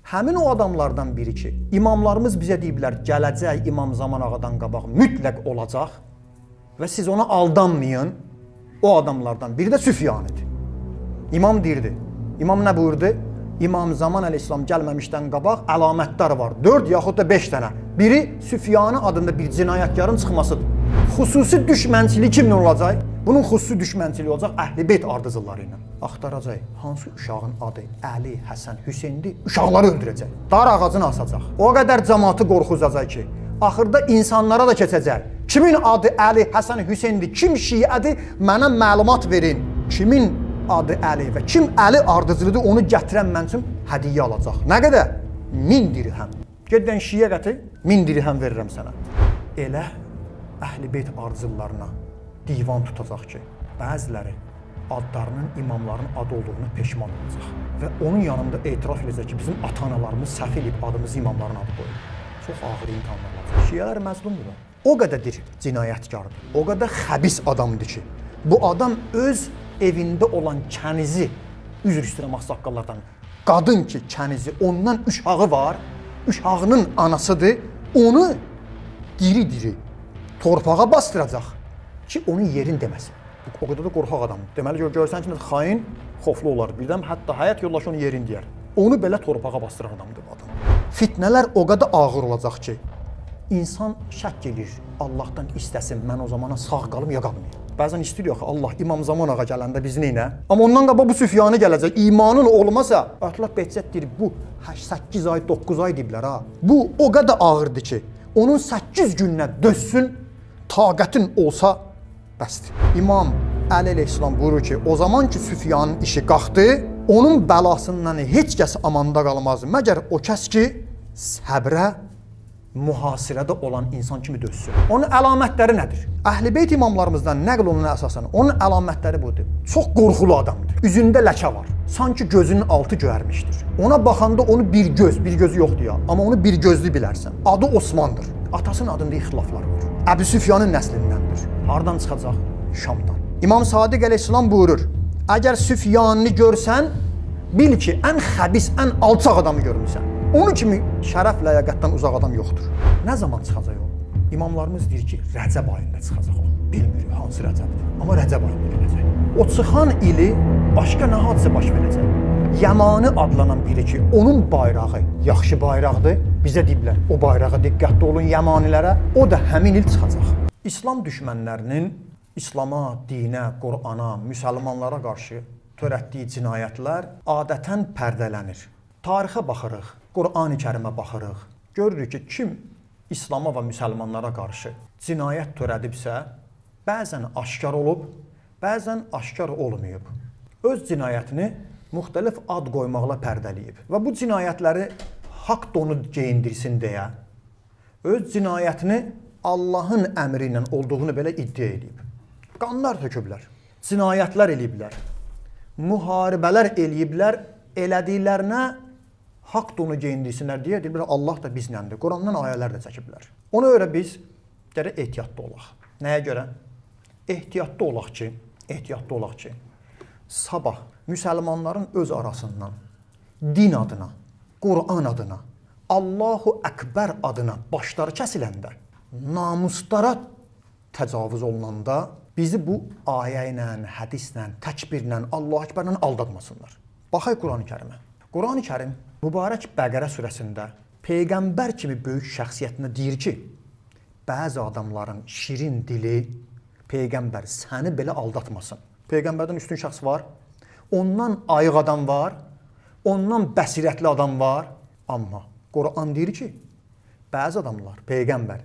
Həmin o adamlardan biri ki, imamlarımız bizə deyiblər, gələcək İmam Zaman Ağadan qabaq mütləq olacaq və siz ona aldanmayın. O adamlardan biri də Süfyan idi. İmam deyirdi. İmam nə buyurdu? İmam Zaman əleyhissalam gəlməmişdən qabaq əlamətlər var. 4 yaxud da 5 dənə. Biri Süfyanı adında bir cinayətkarın çıxmasıdır. Xüsusi düşmənçiliyi kimlə olacaq? Bunun xüsusi düşmənçiliyi olacaq Əhl-i-Beyt ardıcılları ilə. Axtaracaq hansı uşağın adı Əli, Həsən, Hüseyndir, uşaqları öldürəcək. Dar ağacını asacaq. O qədər cəmaatı qorxuzacaq ki, axırda insanlara da keçəcək. Kimin adı Əli, Həsən, Hüseyndir, kim şiədir, mənə məlumat verin. Kimin adı Əli və kim Əli ardıcılıdır, onu gətirən mən üçün hədiyyə alacaq. Nə qədər? 1000 dirhəm. Geddən şiə gətir, 1000 dirhəm verirəm sənə. Elə Əhl-i-Beyt ardıcılarına divan tutacaq ki, bəziləri adlarının imamların adı olduğunu peşman olacaq. Və onun yanında etiraf edəcək ki, bizim ata-analarımız səhv edib adımızı imamların adı qoyur. Çox ağır imtihanlar olacaq. Şiələr məzlumdur. O qədərdir cinayətkardır. O qədər xəbis adamdır ki, bu adam öz evində olan kənizi, üzr istəyirəm ağsaqqallardan, qadın ki kənizi, ondan uşağı var, uşağının anasıdır, onu diri-diri torpağa bastıracaq ki, onun yerin deməsin. O qədər də qorxaq adamdır. Deməli, görsən ki, xain, xoflu olar. Birdən hətta həyat yoldaşı onun yerin deyər. Onu belə torpağa bastıran adamdır bu adam. Fitnələr o qədər ağır olacaq ki, insan şək edir, Allahdan istəsin, mən o zamana sağ qalım, ya qalmayayım. Bəzən istəyir yox, Allah İmam Zaman Ağa gələndə biz neynə? Amma ondan qabaq bu Süfyanı gələcək, imanın olmasa, Əhlullah Behçət deyir, bu 8 ay, 9 ay deyiblər ha. Bu o qədər ağırdır ki, onun 8 gününə dözsün, taqətin olsa bəsdir. İmam Əli əleyhissalam buyurur ki, o zaman ki Süfyanın işi qalxdı, onun bəlasından heç kəs amanda qalmaz, məgər o kəs ki, səbrə, mühasirədə olan insan kimi dözsün. Onun əlamətləri nədir? Əhl-i-Beyt imamlarımızdan nəql olunan əsasən, onun əlamətləri budur. Çox qorxulu adamdır. Üzündə ləkə var. Sanki gözünün altı göyərmişdir. Ona baxanda onu bir gözü yoxdur ya. Amma onu bir gözlü bilərsən. Adı Osmandır. Atasının adında ixtilaflar var. Əbu Süfyanın nəslindəndir. Hardan çıxacaq? Şamdan. İmam Sadiq əleyhissalam buyurur, əgər Süfyanını görsən, bil ki, ən xəbis, ən alçaq adamı görmüsən. Onun kimi şərəf, ləyaqətdən uzaq adam yoxdur. Nə zaman çıxacaq o? İmamlarımız deyir ki, Rəcəb ayında çıxacaq o. Bilmirik hansı Rəcəbdir, amma Rəcəb ayında gələcək. O çıxan ili başqa nə hadisə baş verəcək? Yəmani adlanan biri ki, onun bayrağı yaxşı bayraqdır. Bizə deyiblər, o bayrağa diqqətli olun Yəmanilərə. O da həmin il çıxacaq. İslam düşmənlərinin İslama, dinə, Qur'ana, müsəlmanlara qarşı törətdiyi cinayətlər adətən pərdələnir. Tarixə baxırıq, Qur'an-ı Kərimə baxırıq. Görürük ki, kim İslama və müsəlmanlara qarşı cinayət törədibsə, bəzən aşkar olub, bəzən aşkar olmayıb. Öz cinayətini müxtəlif ad qoymaqla pərdələyib. Və bu cinayətləri haqq donu geyindirsin deyə, öz cinayətini Allahın əmri ilə olduğunu belə iddia edib. Qanlar töküblər, cinayətlər eləyiblər, müharibələr eləyiblər, elədiklərinə haqq donu geyindirsinlər deyə deyiblər, Allah da bizləndir. Qurandan ayələr də çəkiblər. Ona görə biz gərək ehtiyatlı olaq. Nəyə görə? Ehtiyatlı olaq ki, sabah müsəlmanların öz arasından din adına, Quran adına, Allahu Əkbər adına başları kəsiləndə, namuslara təcavüz olunanda bizi bu ayə ilə, hədislə, təkbirlə, Allahu Əkbərlə aldatmasınlar. Baxay Quran-ı Kərimə. Quran-ı Kərim mübarək Bəqərə surəsində Peyğəmbər kimi böyük şəxsiyyətinə deyir ki, bəzi adamların şirin dili Peyğəmbər səni belə aldatmasın. Peyğəmbərdən üstün şəxs var, ondan ayıq adam var, ondan bəsirətli adam var. Amma Quran deyir ki, bəzi adamlar, Peyğəmbər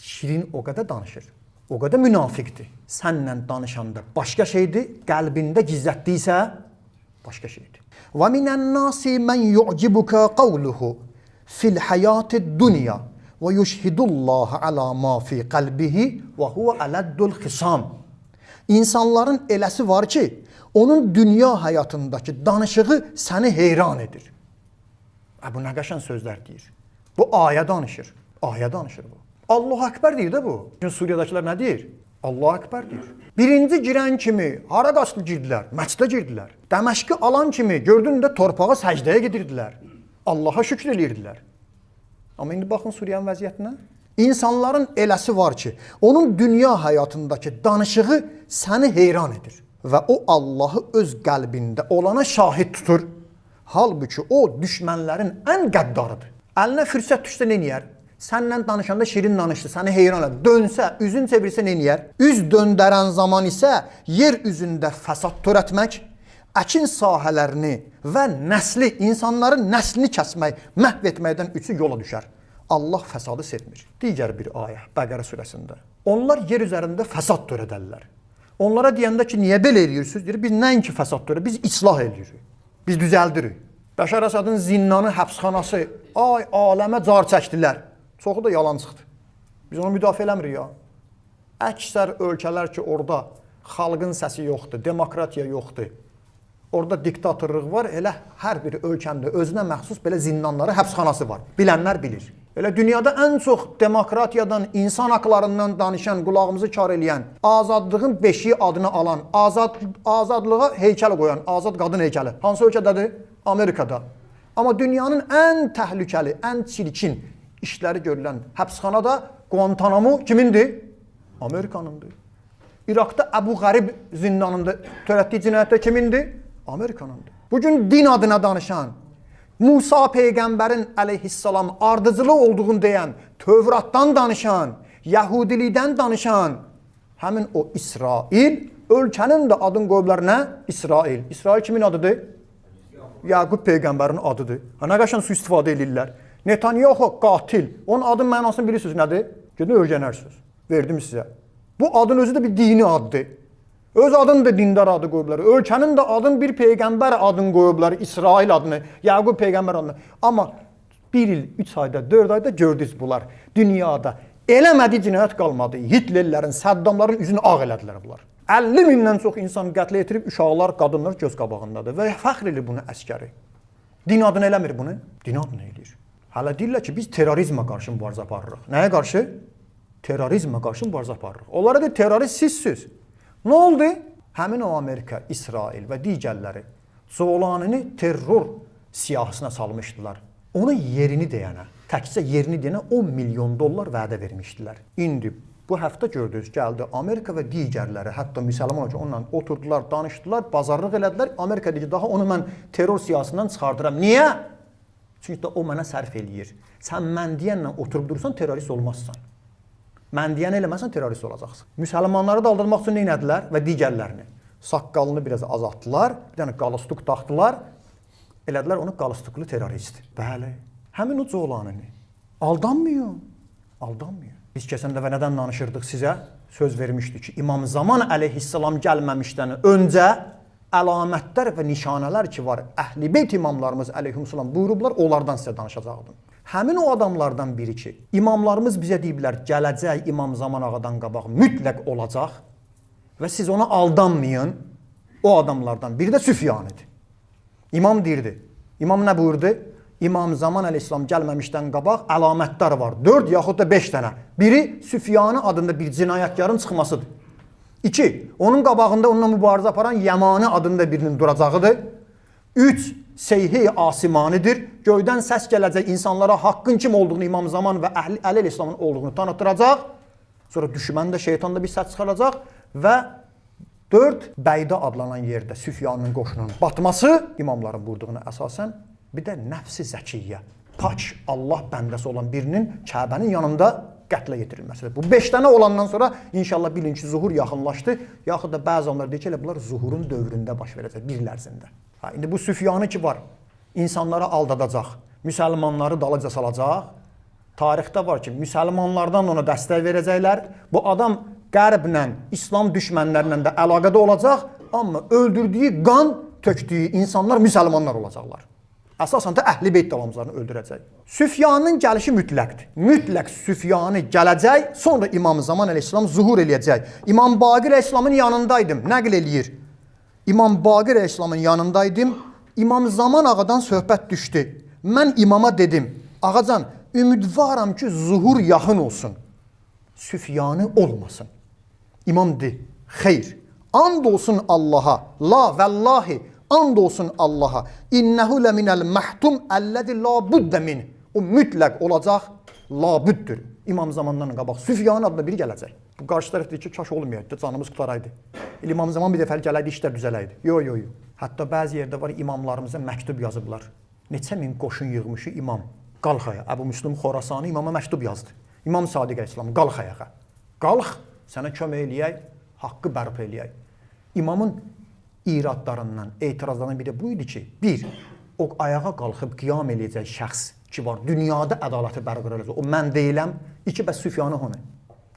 şirin o qədər danışır, o qədər münafiqdir. Sənlə danışanda başqa şeydir, qəlbində gizlətdiysə başqa şeydir. Və minən-nasi mən yu'cibuka qawluhu fil hayatid dunya və yushhidullaha ala ma fi qalbihi və huve aladdul xisam. İnsanların eləsi var ki, onun dünya həyatındakı danışığı səni heyran edir. Bu nə qəşəng sözlər deyir. Bu ayə danışır. Ayə danışır bu. Allahu Əkbər deyir də bu. Suriyadakılar nə deyir? Allahu Əkbər deyir. Birinci girən kimi hara qaçdı girdilər? Məscidə girdilər. Dəməşqi alan kimi gördün də torpağa səcdəyə gedirdilər. Allaha şükür edirdilər. Amma indi baxın Suriyanın vəziyyətinə. İnsanların eləsi var ki, onun dünya həyatındakı danışığı səni heyran edir. Və o Allahı öz qəlbində olana şahid tutur. Halbuki o düşmənlərin ən qəddarıdır. Əlinə fürsət düşsə nə eləyər? Səndən danışanda şirin danışdı, səni heyran edir. Dönsə, üzün çevirsə nə eləyər? Üz döndərən zaman isə yer üzündə fəsad törətmək, əkin sahələrini və nəsli, insanların nəslini kəsmək, məhv etməkdən üçü yola düşər. Allah fəsadı sevmir. Digər bir ayə Bəqərə surəsində. Onlar yer üzərində fəsad törədərlər. Onlara deyəndə ki, niyə belə eləyirsiniz? Deyir, biz nəinki fəsad törədir, biz islah eləyirik. Biz düzəldirik. Bəşər Əsadın zindanı, həbsxanası, ay aləmə car çəkdilər. Çoxu da yalan çıxdı. Biz onu müdafiə eləmirik ya. Əksər ölkələr ki, orada xalqın səsi yoxdur, demokratiya yoxdur. Orada diktatorluq var, elə hər bir ölkəndə özünə məxsus belə zindanları, həbsxanası var. Bilənlər bilir. Elə dünyada ən çox demokratiyadan, insan haqlarından danışan, qulağımızı kar eləyən, azadlığın beşiği adını alan, azadlığa heykəl qoyan, azad qadın heykəli. Hansı ölkədədir? Amerikada. Amma dünyanın ən təhlükəli, ən çirkin işləri görülən həbsxanada Guantanamo kimindir? Amerikanındır. İraqda Əbu Qərib zindanında törətdiyi cinayətdə kimindir? Amerikanındır. Bugün din adına danışan, Musa Peyğəmbərin əleyhissalam ardıcılı olduğunu deyən, Tövratdan danışan, Yahudilikdən danışan, həmin o İsrail, ölkənin də adını qoyublar nə? İsrail. İsrail kimin adıdır? Yaqub Peyğəmbərin adıdır. Nə qəşən su-istifadə edirlər. Netanyahu qatil. Onun adın mənasını bilirsiniz nədir? Gedin öyrənərsiniz. Verdim sizə. Bu adın özü də bir dini addır. Öz adını da dindar adı qoyublar. Ölkənin də adını bir peyğəmbər adını qoyublar. İsrail adını, Yaqub peyğəmbər adını. Amma 1 il, 3 ayda, 4 ayda gördünüz bunlar. Dünyada eləmədiyi cinayət qalmadı. Hitlerlərin, Saddamların üzünü ağ elədilər bunlar. 50 mindən çox insan qətlə yetirib, uşaqlar, qadınlar göz qabağındadır. Və fəxr edir bunu əskəri. Din adını eləmir bunu. Din adını eləyir. Hələ deyirlər ki, biz terrorizmə qarşı mübarizə aparırıq. Nəyə qarşı? Terrorizmə qarşı mübarizə aparırıq. Onlara da terrorist sizsiz. Nə oldu? Həmin o Amerika, İsrail və digərləri Zolanini terror siyahısına salmışdılar. Onun yerini deyənə, təkcə yerini deyənə 10 milyon dollar vədə vermişdilər. İndi bu həftə gördünüz, gəldi Amerika və digərləri, hətta müsəlman ki, onunla oturdular, danışdılar, bazarlıq elədilər. Amerika deyir ki, daha onu mən terror siyahısından çıxardıram. Niyə? Çünki də o mənə sərf eləyir. Sən mən deyənlə oturub durursan, terrorist olmazsan. Mən deyən eləməsən, terrorist olacaqsın. Müsəlmanları da aldırmaq üçün neynədilər və digərlərini? Saqqalını biraz azaltdılar, bir dənə qalastuk taxdılar, elədilər onu qalastuklu terrorist. Bəli, həmin o Zolanini. Aldanmıyor, aldanmıyor. Biz keçən dəfə nədən danışırdıq sizə? Söz vermişdik ki, İmam Zaman əleyhissalam gəlməmişdən öncə əlamətlər və nişanələr ki var, Əhl-i Beyt imamlarımız əleyhissalam buyurublar, onlardan sizə danışacaqdım. Həmin o adamlardan biri ki, imamlarımız bizə deyiblər, gələcək İmam Zaman ağadan qabaq mütləq olacaq və siz ona aldanmayın, o adamlardan biri də Süfyanidir. İmam deyirdi, İmam nə buyurdu? İmam Zaman əleyhissalam gəlməmişdən qabaq əlamətlər var, 4 yaxud da 5 dənə. Biri Süfyani adında bir cinayətkarın çıxmasıdır. 2. Onun qabağında onunla mübarizə aparan Yəmani adında birinin duracağıdır. 3. Seyhi asimanidir. Göydən səs gələcək insanlara haqqın kim olduğunu İmam Zaman və Əli əleyhissalamın olduğunu tanıtdıracaq. Sonra düşmən də, şeytan da bir səs çıxaracaq. Və 4. Bəydə adlanan yerdə Süfyanın qoşunun batması imamların vurduğuna əsasən bir də nəfsi zəkiyyə, pak Allah bəndəsi olan birinin Kəbənin yanında qətlə yetirilməsidir. Bu 5 dənə olandan sonra inşallah bilin ki, zuhur yaxınlaşdı. Yaxud da bəzi adamlar deyir ki, elə bunlar zuhurun dövründə baş verəcək, bir lərzində. İndi bu Süfyanı ki var, insanları aldadacaq, müsəlmanları dalıca salacaq. Tarixdə var ki, müsəlmanlardan ona dəstək verəcəklər. Bu adam qərblə, İslam düşmənlərlə də əlaqədə olacaq, amma öldürdüyü, qan tökdüyü insanlar müsəlmanlar olacaqlar. Əsasən də Əhl-i Beyt davamçılarını öldürəcək. Süfyanın gəlişi mütləqdir. Mütləq Süfyanı gələcək, sonra İmam Zaman əleyhissalam zuhur eləyəcək. İmam Baqir əleyhissalamın yanındaydım, nəql eləyir. İmam Baqir əleyhissalamın yanındaydım, İmam Zaman ağadan söhbət düşdü. Mən imama dedim, ağacan, ümidvaram ki, zuhur yaxın olsun. Süfyanı olmasın. İmam de, xeyr, and olsun Allaha, la vəllahi, And olsun Allaha. İnnehu leminel mahtum ellezî la budde min. O mütləq olacaq, labüddür. İmam zamandan qabaq Süfyan adlı biri gələcək. Bu qarşı tərəf deyir ki, kaş olmayaydı, canımız qutaraydı. İmam zaman bir dəfə gələydi, işlər düzələydi. Yo. Hətta bəzi yerdə var imamlarımıza məktub yazıblar. Neçə min qoşun yığmışı imam. Qalx ayağa. Əbu Müslüm Xorasani imama məktub yazdı. İmam Sadiq əleyhissalam qalx ayağa. Qalx, sənə kömək eləyək, haqqı bərpa eləyək. İmamın iradlarından, etirazlarından biri bu idi ki, bir, o ayağa qalxıb qiyam eləyəcək şəxs ki var, dünyada ədaləti bərqərar olacaq. O mən deyiləm. İki, bəs Süfyanı onu.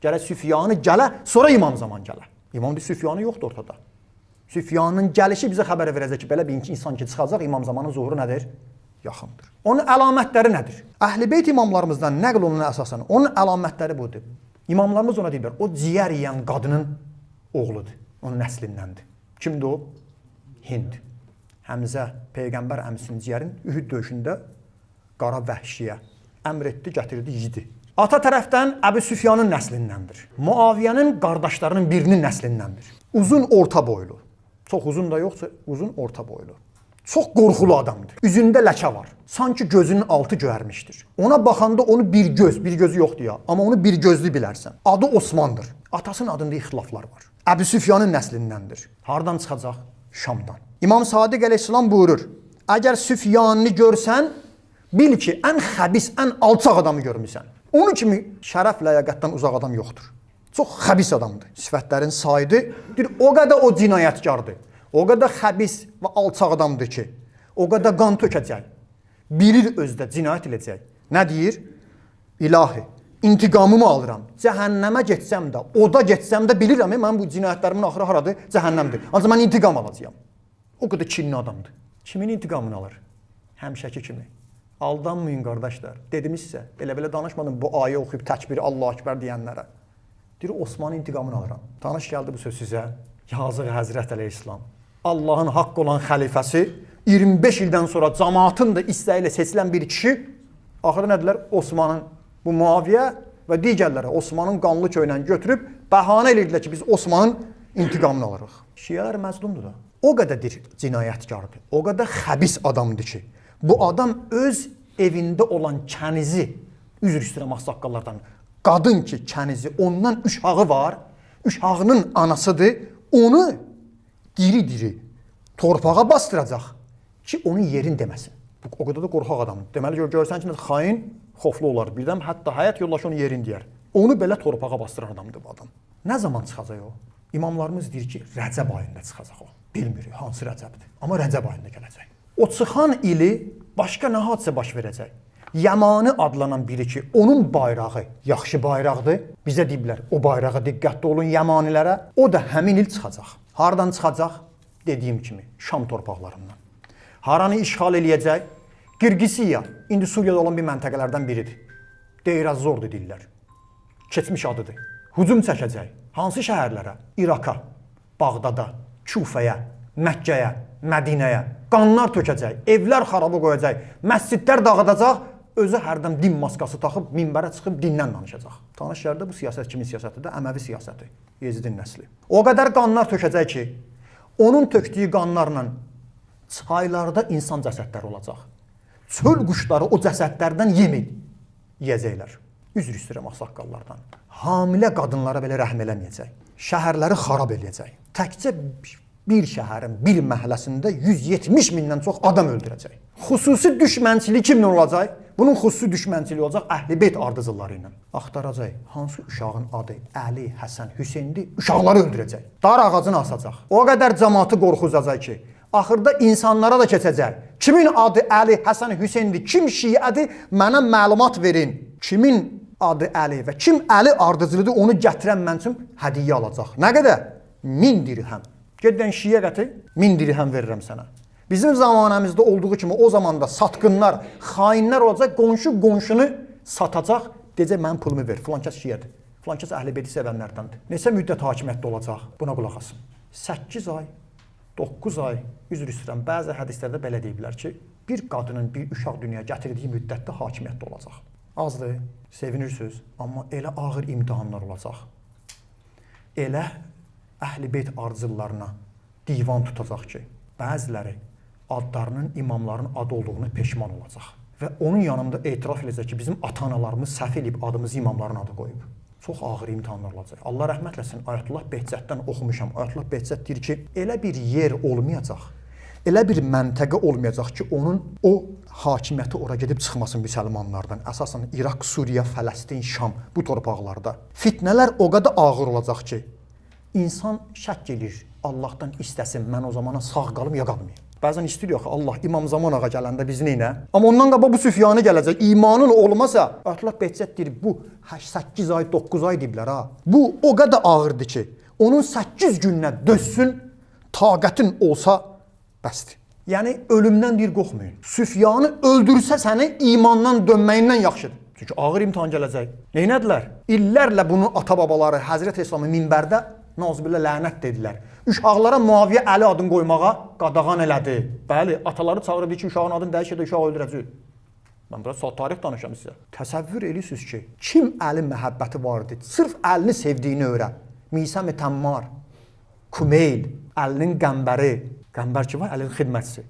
Gələ Süfyanı gələ, sonra imam zaman gələ. İmam deyir, Süfyanı yoxdur ortada. Süfyanın gəlişi bizə xəbər verəcək ki, belə bir insan ki çıxacaq, imam zamanın zuhuru nədir? Yaxındır. Onun əlamətləri nədir? Əhl-i Beyt imamlarımızdan nəql olunan əsasən, onun əlamətləri budur. İmamlarımız ona deyirlər, o ciyər yeyən qadının oğludur, onun nəslindəndir. Kimdir o? Hind. Həmzə, Peyğəmbər əmsinin ciyərin Ühüd döyüşündə qara vəhşiyə əmr etdi, gətirdi, yedi. Ata tərəfdən Əbu Süfyanın nəslindəndir. Muaviyənin qardaşlarının birinin nəslindəndir. Uzun orta boylu. Çox uzun da yoxsa, uzun orta boylu. Çox qorxulu adamdır. Üzündə ləkə var. Sanki gözünün altı göyərmişdir. Ona baxanda onu bir gözü yoxdur ya. Amma onu bir gözlü bilərsən. Adı Osmandır. Atasının adında ixtilaflar var. Əbu Süfyanın nəslindəndir. Hardan çıxacaq? Şamdan. İmam Sadiq əleyhissalam buyurur. Əgər Süfyanını görsən, bil ki, ən xəbis, ən alçaq adamı görmüsən. Onun kimi şərəf ləyaqətdən uzaq adam yoxdur. Çox xəbis adamdır. Sifətlərin saydı. O qədər o cinayətkardır. O qədər xəbis və alçaq adamdır ki, o qədər qan tökəcək. Bilir özdə cinayət edəcək. Nə deyir? İlahi, intiqamımı alıram. Cəhənnəmə getsəm də, oda getsəm də bilirəm, mən bu cinayətlərimin axırı haradır? Cəhənnəmdir. Ancaq mən intiqam alacağam. O qədər kinli adamdır. Kimin intiqamını alır? Həmişəki kimi. Aldanmayın qardaşlar. Dedimizsə, elə-belə danışmadım bu ayə oxuyub təkbir Allah-u Ekber deyənlərə. Deyir, Osmanın intiqamını alıram. Tanış gəldi bu söz sizə. Yazıq Həzrət Əleyhisselam. Allahın haqq olan xəlifəsi 25 ildən sonra cəmaatın da istəyi ilə seçilən bir kişi axırı nədirlər? Osmanın, bu Muaviyə və digərləri Osmanın qanlı köylə götürüb bəhanə edirdilər ki, biz Osmanın intiqamını alırıq. Şiələr məzlumdur da. O qədərdir cinayətkardır. O qədər xəbis adamdır ki, bu adam öz evində olan kənizi, üzr istəyirəm ağsaqqallardan, qadın ki kənizi, ondan uşağı var, uşağının anasıdır, onu diri-diri torpağa bastıracaq ki, onun yerin deməsin. O qədər də qorxaq adamdır. Deməli, görsən ki, xain, xoflu olar. Birdən hətta həyat yoldaşı onu yerin deyər. Onu belə torpağa bastıran adamdır bu adam. Nə zaman çıxacaq o? İmamlarımız deyir ki, Rəcəb ayında çıxacaq o. Bilmirik hansı Rəcəbdir. Amma Rəcəb ayında gələcək. O çıxan ili başqa nə hadisə baş verəcək? Yəmani adlanan biri ki, onun bayrağı yaxşı bayraqdır. Bizə deyiblər, o bayrağa diqqətli olun Yəmanilərə. O da həmin il çıxacaq. Hardan çıxacaq? Dediyim kimi, Şam torpaqlarından. Haranı işğal eləyəcək? Qırğıziya, indi Suriyada olan bir məntəqələrdən biridir. Deyrazordur deyirlər. Keçmiş adıdır. Hücum çəkəcək. Hansı şəhərlərə? İraka, Bağdada, Kufəyə, Məkkəyə, Mədinəyə. Qanlar tökəcək, evlər xarabı qoyacaq, məscidlər dağıdacaq, özü hərdən din maskası taxıb, minbərə çıxıb dindən danışacaq. Tanış yerdə bu siyasət kimin siyasətidir? Əməvi siyasəti, Yezidin nəsli. O qədər qanlar tökəcək ki, onun tökdüyü qanlarla çaylarda insan cəsədləri olacaq. Çöl quşları o cəsədlərdən yeyəcəklər. Üzr istəyirəm ağsaqqallardan. Hamilə qadınlara belə rəhm eləməyəcək. Şəhərləri xarab eləyəcək. Təkcə bir şəhərin, bir məhəlləsində 170 mindən çox adam öldürəcək. Xüsusi düşmənçiliyi kimlə olacaq? Bunun xüsusi düşmənçiliyi olacaq Əhl-i Beyt ardıcılları ilə. Axtaracaq, hansı uşağın adı Əli, Həsən, Hüseyndir, uşaqları öldürəcək. Dar ağacını asacaq. O qədər cəmaatı qorxuzacaq ki, axırda insanlara da keçəcək. Kimin adı Əli, Həsən, Hüseyndir, kim şiədir, mənə məlumat verin. Kimin adı Əli və kim Əli ardıcılıdır, onu gətirən mən üçün hədiyyə alacaq. Nə qədər? 1000 dirhəm. Geddən şiyə gətir, 1000 dirhəm verirəm sənə. Bizim zamanımızda olduğu kimi o zamanda satqınlar, xainlər olacaq, qonşu qonşunu satacaq, deyəcək mənim pulumu ver, filankəs şiyədir. Filankəs Əhl-i Beyti sevənlərdəndir. Neçə müddət hakimiyyətdə olacaq? Buna qulaq asın. 8 ay, 9 ay, üzr istəyirəm, bəzi hədislərdə belə deyiblər ki, bir qadının bir uşaq dünyaya gətirdiyi müddətdə hakimiyyətdə olacaq. Azdır, sevinirsiniz, amma elə ağır imtihanlar olacaq. Elə Əhl-i Beyt ardıcıllarına divan tutacaq ki, Bəziləri adlarının imamların adı olduğunu peşman olacaq. Və onun yanında etiraf edəcək ki, bizim ata-analarımız səhv edib adımızı imamların adı qoyub. Çox ağır imtahanlar olacaq. Allah rəhmət eləsin, Ayətullah Behçətdən oxumuşam. Ayətullah Behçət deyir ki, elə bir yer olmayacaq, elə bir məntəqə olmayacaq ki, onun o hakimiyyəti ora gedib çıxmasın müsəlmanlardan. Əsasən İraq, Suriya, Fələstin, Şam bu torpaqlarda. Fitnələr o qədər ağır olacaq ki, insan şək edir, Allahdan istəsin, mən o zamana sağ qalım, ya qalmayım. Bəzən istəyir ki, Allah İmam Zaman ağa gələndə biz neynə? Amma ondan qabaq bu Süfyanı gələcək. İmanın olmasa, Ayətullah Behçət deyir, bu 8 ay, 9 ay deyiblər ha. Bu o qədər ağırdır ki, onun 8 günlə dözsün, taqətin olsa bəsdir. Yəni ölümdən deyir qorxmayın. Süfyanı öldürsə səni imandan dönməyindən yaxşıdır. Çünki ağır imtahan gələcək. Neynədilər? İllərlə bunu ata-babaları Həzrət İslamın minbərdə Nazbillah lənət dedilər. Uşaqlara Muaviyə Əli adını qoymağa qadağan elədi. Bəli, ataları çağırıb ki, uşağın adını dəyişədə uşağı öldürəcək. Mən biraz saat tarix danışam sizə. Təsəvvür edirsiniz ki, kim Əli məhəbbəti var idi? Sırf Əlini sevdiyini öyrən. Misam-ı Təmmar, Kumeyl, Əlinin qəmbəri, qəmbər ki var, Əlinin xidmətçisi.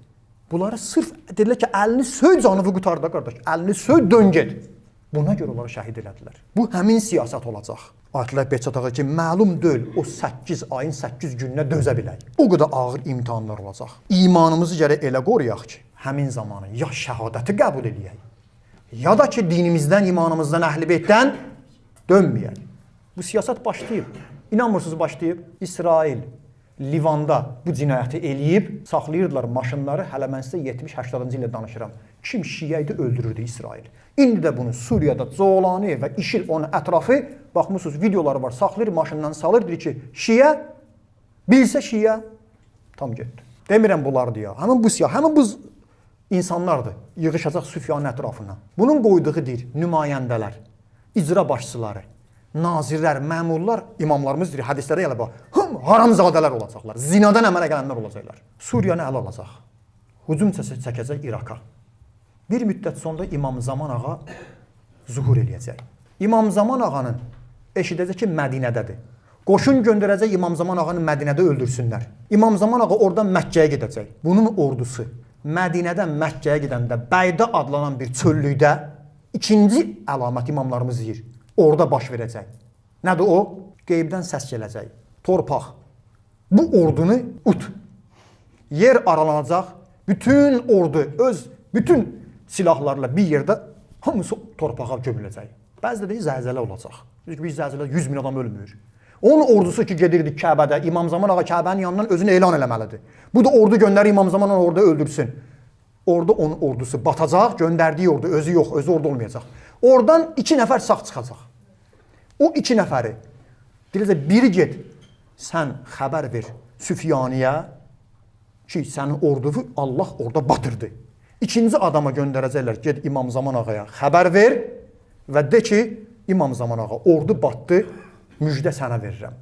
Bunları sırf dedilər ki, Əlini söy canını qutarda qardaş. Əlini söy dön get. Buna görə onları şəhid elədilər. Bu həmin siyasət olacaq. Ayətullah Behçət ağa ki, məlum deyil o 8 ayın 8 gününə dözə bilək. O qədər ağır imtahanlar olacaq. İmanımızı gərək elə qoruyaq ki, həmin zamanı ya şəhadəti qəbul eləyək, ya da ki, dinimizdən, imanımızdan, əhl-i-beytdən dönməyək. Bu siyasət başlayıb. İnanmırsınız başlayıb? İsrail Livanda bu cinayəti eləyib, saxlayırdılar maşınları. Hələ mən sizə 70-80-cı ildə danışıram. Kim şiə idi, öldürürdü İsrail. İndi də bunu Suriyada Zolani və İşil onun ətrafı, baxmışsınız, videoları var, saxlayır, maşından salır, deyir ki, şiə, bilsə şiə, tam getdi. Demirəm bunlar deyə, həmin bu siyah, həmin bu insanlardır, yığışacaq Süfyanın ətrafına. Bunun qoyduğu deyir, nümayəndələr, icra başçıları, nazirlər, məmurlar, imamlarımız deyir, hədislərə gələ bax, haramzadələr olacaqlar, zinadan əmələ gələnlər olacaqlar. Suriyanı ələ alacaq, hücum çəkəcək İraqa. Bir müddət sonra İmam Zaman ağa zuhur eləyəcək. İmam Zaman ağanın eşidəcək ki, Mədinədədir. Qoşun göndərəcək İmam Zaman ağanı Mədinədə öldürsünlər. İmam Zaman ağa oradan Məkkəyə gedəcək. Bunun ordusu Mədinədən Məkkəyə gedəndə Bəydə adlanan bir çöllükdə ikinci əlamət imamlarımız deyir. Orada baş verəcək. Nədir o? Qeybdən səs gələcək. Torpaq. Bu ordunu ut. Yer aralanacaq. Bütün ordu bütün silahlarla bir yerdə hamısı torpağa gömüləcək. Bəzidə deyil, zəlzələ olacaq. Bir zəlzələ 100 min adam ölmür. Onun ordusu ki, gedirdi Kəbədə, İmam Zaman ağa Kəbənin yanından özünü elan eləməlidir. Bu da ordu göndərir İmam Zaman ağa orada öldürsün. Orada onun ordusu batacaq, göndərdiyi ordu, özü yox, özü orada olmayacaq. Oradan 2 nəfər sağ çıxacaq. O 2 nəfəri, deyəcək, biri get, sən xəbər ver Süfyaniyə ki, sənin ordunu Allah orada batırdı. İkinci adama göndərəcəklər, get İmam Zaman ağaya xəbər ver və de ki, İmam Zaman ağa ordu batdı, müjdə sənə verirəm.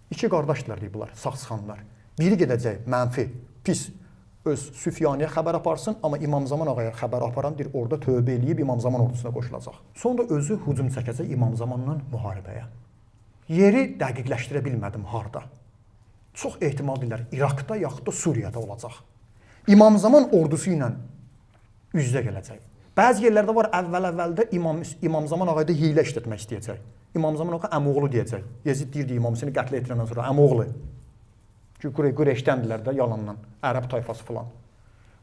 2 qardaşdırlar deyib bunlar, sağ çıxanlar. Biri gedəcək, mənfi, pis, öz Süfyaniyə xəbər aparsın, amma İmam Zaman ağaya xəbər aparan deyir, orada tövbə eləyib İmam Zaman ordusuna qoşulacaq. Sonra özü hücum çəkəcək İmam Zamanla müharibəyə. Yeri dəqiqləşdirə bilmədim harda. Çox ehtimal edirlər, İraqda yaxud da Suriyada olacaq. İmam Zaman ordusu ilə üz-üzə gələcək. Bəzi yerlərdə var, əvvəldə İmam Zaman ağayda hiylə işlətmək istəyəcək. İmam Zaman ağa əmoğlu deyəcək. Yezid deyirdi İmam Hüseyni qətlə yetirəndən sonra əmoğlu. Ki, Qureyşdəndirlər də yalandan, ərəb tayfası filan.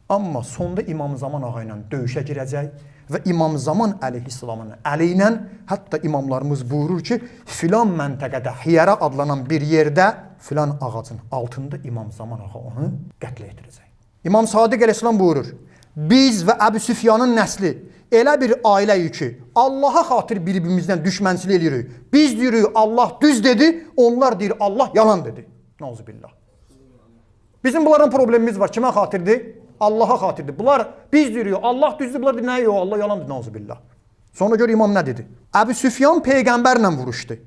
Amma sonda İmam Zaman ağa ilə döyüşə girəcək və İmam Zaman əleyhissalamın əli ilə hətta imamlarımız buyurur ki, filan məntəqədə Hiyərə adlanan bir yerdə filan ağacın altında İmam Zaman ağa onu qətlə yetirəcək. İmam Sadiq əleyhissalam buyurur, biz və Əbu Süfyanın nəsli elə bir ailəyik ki, Allaha xatir bir-birimizdən düşmənçilik edirik. Biz deyirik Allah düz dedi, onlar deyir Allah yalan dedi. Nauzubillah. Bizim bunların problemimiz var. Kimə xatirdir? Allaha xatirdir. Bunlar biz deyirik Allah düzdür, bunlar deyir nə yox, Allah yalandır. Nauzubillah. Sonra gör imam nə dedi? Əbu Süfyan peyğəmbərlə vuruşdu.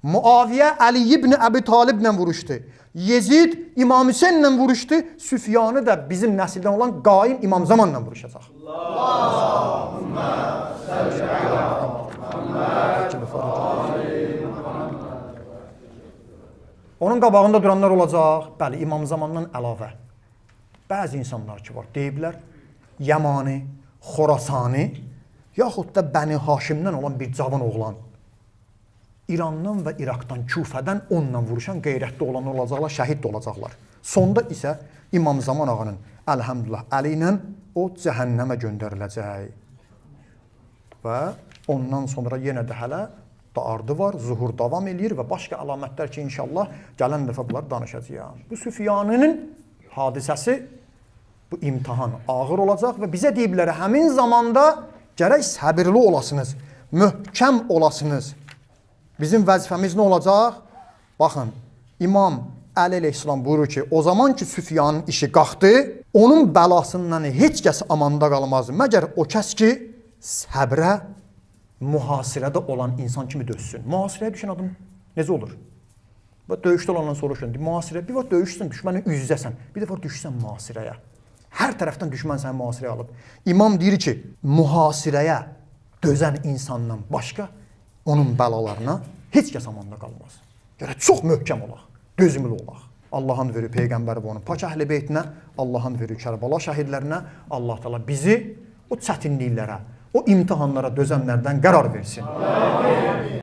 Muaviyə Əli ibn Əbi Taliblə vuruşdu. Yezid İmam Hüseynlə vuruşdu. Süfyanı da bizim nəsildən olan qaim İmam Zamanla vuruşacaq. Allahümmə səlli ələ Muhammed. Onun qabağında duranlar olacaq. Bəli, İmam Zamandan əlavə. Bəzi insanlar ki var, deyiblər, Yəmani, Xorasani, yaxud da Bəni Haşimdən olan bir cavan oğlan İrandan və İraqdan, Küfədən onunla vuruşan qeyrətli olan olacaqlar, şəhid də olacaqlar. Sonda isə İmam Zaman ağanın əlhəmdülillah əli ilə o cəhənnəmə göndəriləcək. Və ondan sonra yenə də hələ ardı var, zuhur davam eləyir və başqa əlamətlər ki, inşallah gələn dəfə bunlar danışacağım. Bu Süfyaninin hadisəsi, bu imtihan ağır olacaq və bizə deyiblər, həmin zamanda gərək səbirli olasınız, möhkəm olasınız. Bizim vəzifəmiz nə olacaq? Baxın, İmam Əli əleyhissalam buyurur ki, o zaman ki Süfyanın işi qalxdı, onun bəlasından heç kəs amanda qalmaz. Məgər o kəs ki, səbrə, mühasirədə olan insan kimi dözsün. Mühasirəyə düşən adam necə olur? Döyüşdə olandan soruşun. Mühasirə, bir vaxt döyüşsən, düşmənin üz-üzəsən. Bir dəfə düşsən mühasirəyə. Hər tərəfdən düşmən səni mühasirəyə alıb. İmam deyir ki, mühasirəyə dözən insandan başqa onun bəlalarına heç kəs amanda qalmaz. Gərək çox möhkəm olaq, dözümlü olaq. Allahın verir Peyğəmbəri və onun pak əhl-i beytinə, Allahın verir Kərbala şəhidlərinə, Allah təala bizi o çətinliklərə, o imtihanlara dözənlərdən qərar versin. Amin.